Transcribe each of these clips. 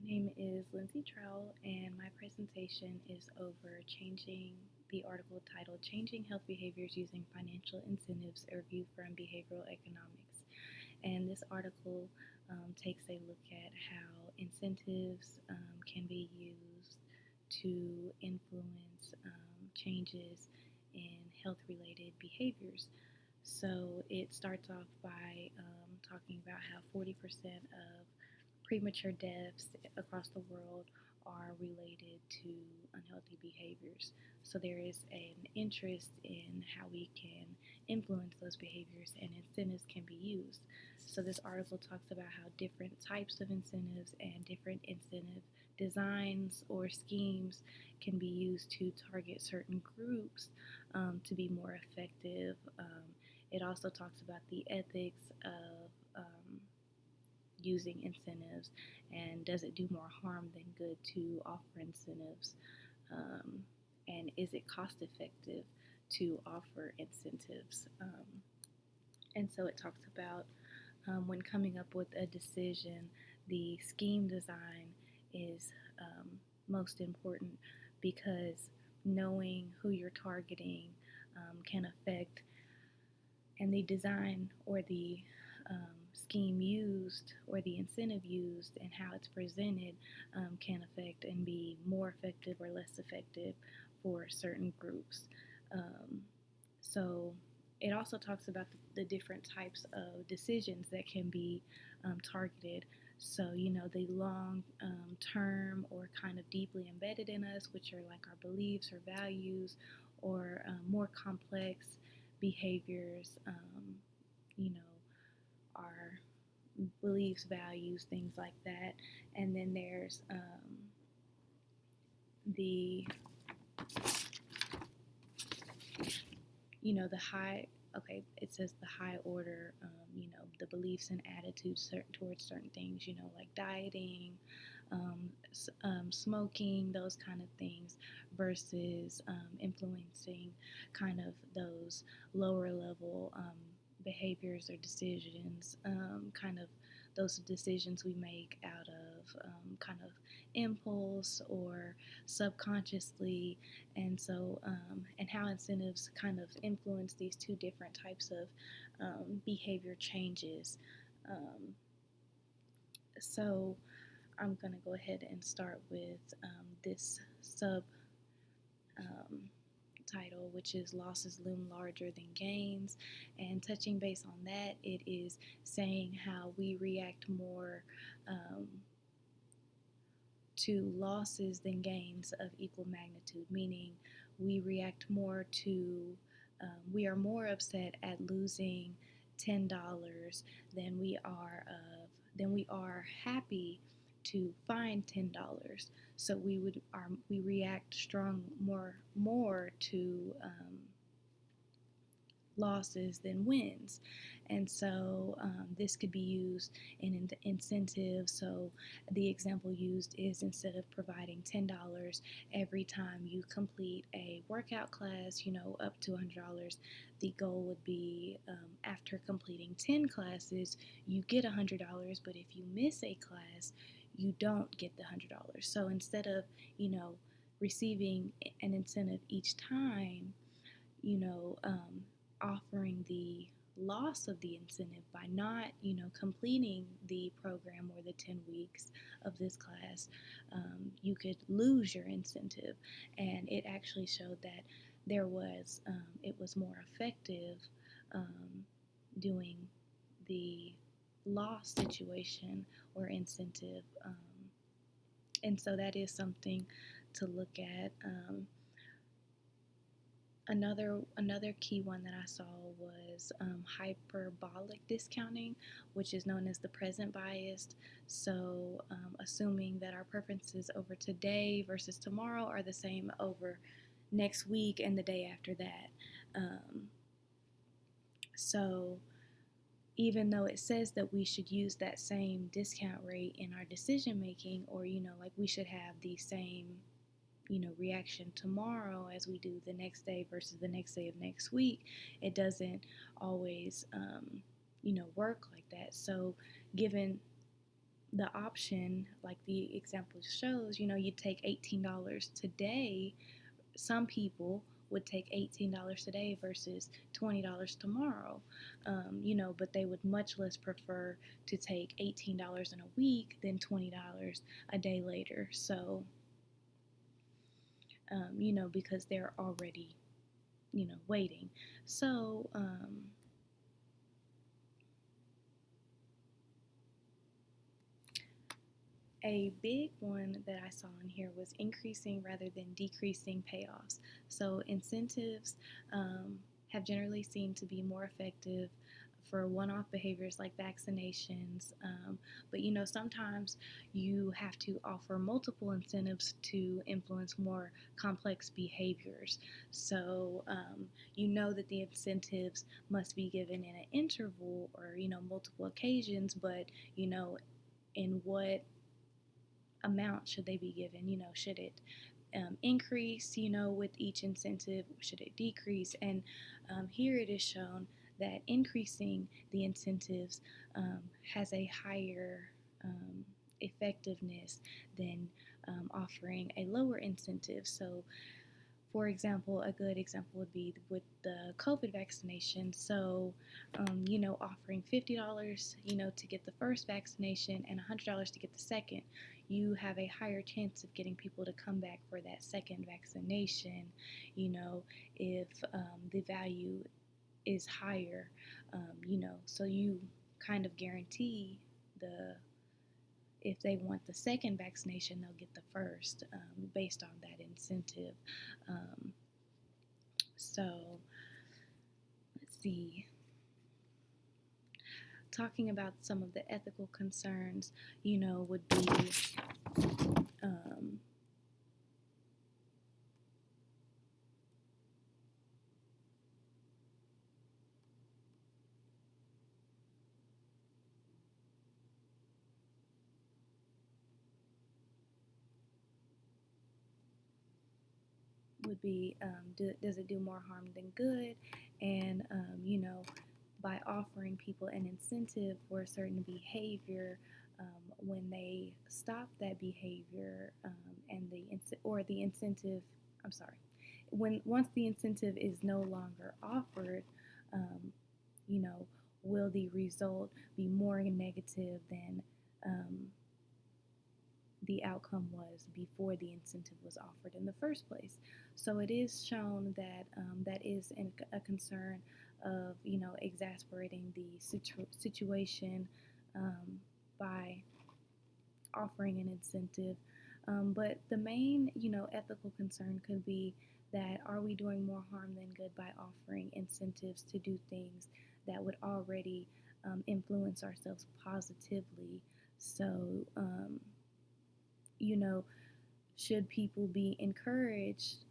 name is Lindsay Trowell, and my presentation is over changing the article titled Changing Health Behaviors Using Financial Incentives, a review from behavioral economics. And this article takes a look at how incentives can be used to influence changes in health related behaviors. So it starts off by talking about how 40% of premature deaths across the world are related to unhealthy behaviors. So there is an interest in how we can influence those behaviors and incentives can be used. So this article talks about how different types of incentives and different incentive designs or schemes can be used to target certain groups to be more effective. It also talks about the ethics of using incentives and does it do more harm than good to offer incentives? Um, and is it cost effective to offer incentives? And so it talks about when coming up with a decision, the scheme design is most important because knowing who you're targeting can affect, and the design or the scheme used or the incentive used and how it's presented can affect and be more effective or less effective for certain groups. Um, so it also talks about the different types of decisions that can be targeted. So, the long term or kind of deeply embedded in us, which are like our beliefs or values, or more complex behaviors, you know, our beliefs, values, things like that. And then there's the, the high, okay, it says the high order, the beliefs and attitudes towards certain things, like dieting, smoking, those kind of things, versus influencing kind of those lower level behaviors or decisions, kind of those decisions we make out of kind of impulse or subconsciously. And so, and how incentives kind of influence these two different types of behavior changes. Um, so, I'm going to go ahead and start with this sub um, title, which is Losses Loom Larger Than Gains. And touching base on that, it is saying how we react more to losses than gains of equal magnitude, meaning we react more to, we are more upset at losing $10 than we are happy to find $10. So we react more to losses than wins. And so this could be used in incentives. So the example used is instead of providing $10 every time you complete a workout class, up to $100, the goal would be after completing 10 classes, you get $100, but if you miss a class, you don't get the $100. So instead of, receiving an incentive each time, you know, um, offering the loss of the incentive by not, completing the program or the 10 weeks of this class, you could lose your incentive. And it actually showed that it was more effective um, doing the loss situation or incentive. And so that is something to look at. Another key one that I saw was hyperbolic discounting, which is known as the present bias. So, assuming that our preferences over today versus tomorrow are the same over next week and the day after that. So, even though it says that we should use that same discount rate in our decision making, or like we should have the same reaction tomorrow as we do the next day versus the next day of next week, it doesn't always work like that. So given the option, like the example shows, you take $18 today. Some people would take $18 today versus $20 tomorrow, but they would much less prefer to take $18 in a week than $20 a day later. So, because they're already, waiting. So, a big one that I saw in here was increasing rather than decreasing payoffs. So incentives have generally seemed to be more effective for one-off behaviors like vaccinations, but sometimes you have to offer multiple incentives to influence more complex behaviors. So that the incentives must be given in an interval or multiple occasions, but in what amount should they be given? Should it increase, with each incentive? Should it decrease? And here it is shown that increasing the incentives has a higher effectiveness than offering a lower incentive. So, for example, a good example would be with the COVID vaccination. So, offering $50, to get the first vaccination and $100 to get the second, you have a higher chance of getting people to come back for that second vaccination, if the value is higher, so you kind of guarantee the if they want the second vaccination, they'll get the first based on that incentive. Um, so, let's see. Talking about some of the ethical concerns, would be um, does it do more harm than good? And by offering people an incentive for a certain behavior, when they stop that behavior, and the incentive, I'm sorry, when once the incentive is no longer offered, um, you know, will the result be more negative than the outcome was before the incentive was offered in the first place? So it is shown that that is a concern of exasperating the situation by offering an incentive. But the main ethical concern could be that are we doing more harm than good by offering incentives to do things that would already influence ourselves positively? So you know, should people be encouraged?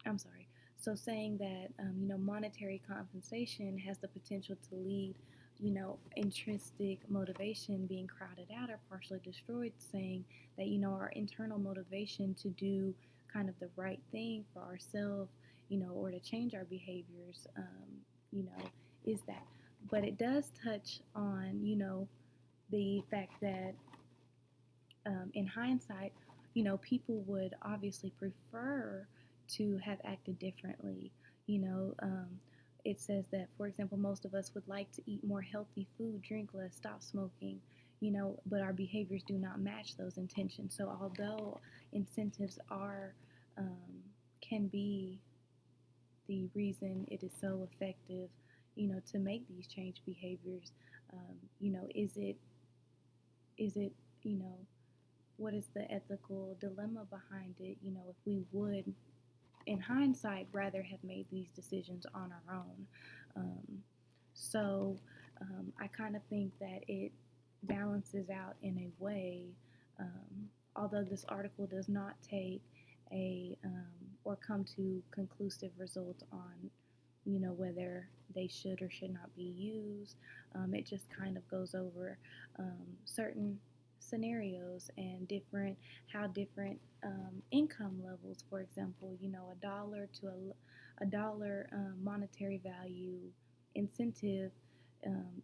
I'm sorry. So saying that monetary compensation has the potential to lead intrinsic motivation being crowded out or partially destroyed, saying that our internal motivation to do kind of the right thing for ourselves, or to change our behaviors, you know, is that. But it does touch on the fact that in hindsight, people would obviously prefer to have acted differently. You know, um, it says that, for example, most of us would like to eat more healthy food, drink less, stop smoking, but our behaviors do not match those intentions. So, although incentives um, can be the reason it is so effective, to make these change behaviors, is it, you know, what is the ethical dilemma behind it? If we would, in hindsight, rather have made these decisions on our own. Um, so I kind of think that it balances out in a way, although this article does not take or come to conclusive results on whether they should or should not be used. It just kind of goes over certain scenarios and how different income levels, for example, a dollar to a dollar monetary value incentive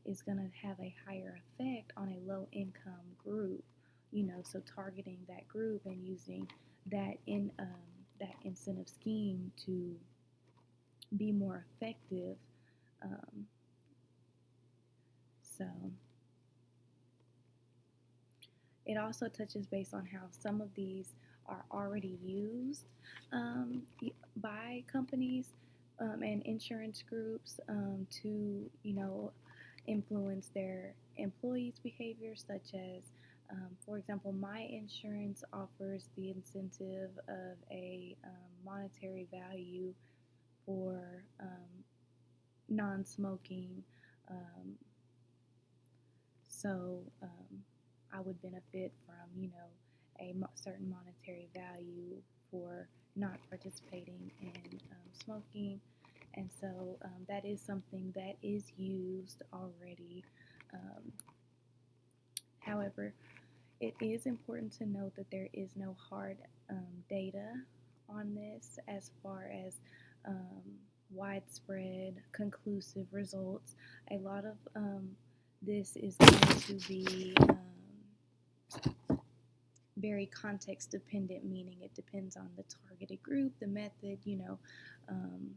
is going to have a higher effect on a low income group. So targeting that group and using that incentive scheme to be more effective. Um, so it also touches base on how some of these are already used by companies and insurance groups to, influence their employees' behavior, such as, for example, my insurance offers the incentive of a monetary value for non-smoking. Um, so I would benefit from, a certain monetary value for not participating in smoking. And so that is something that is used already. Um, However, it is important to note that there is no hard data on this as far as um, widespread, conclusive results. A lot of this is going to be very context dependent, meaning it depends on the targeted group, the method, um,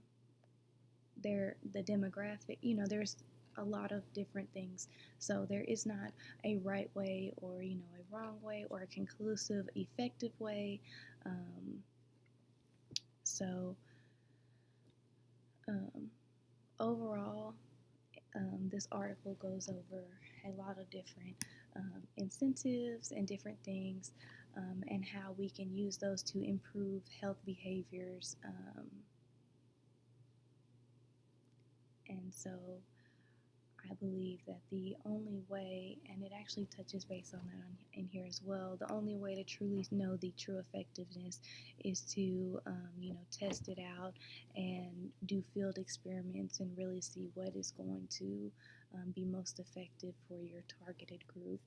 the demographic. There's a lot of different things. So there is not a right way or a wrong way or a conclusive, effective way. Um, so um, Overall, this article goes over a lot of different incentives and different things, and how we can use those to improve health behaviors. And so I believe that the only way, and it actually touches base on that in here as well, the only way to truly know the true effectiveness is to, test it out and do field experiments and really see what is going to be most effective for your targeted group.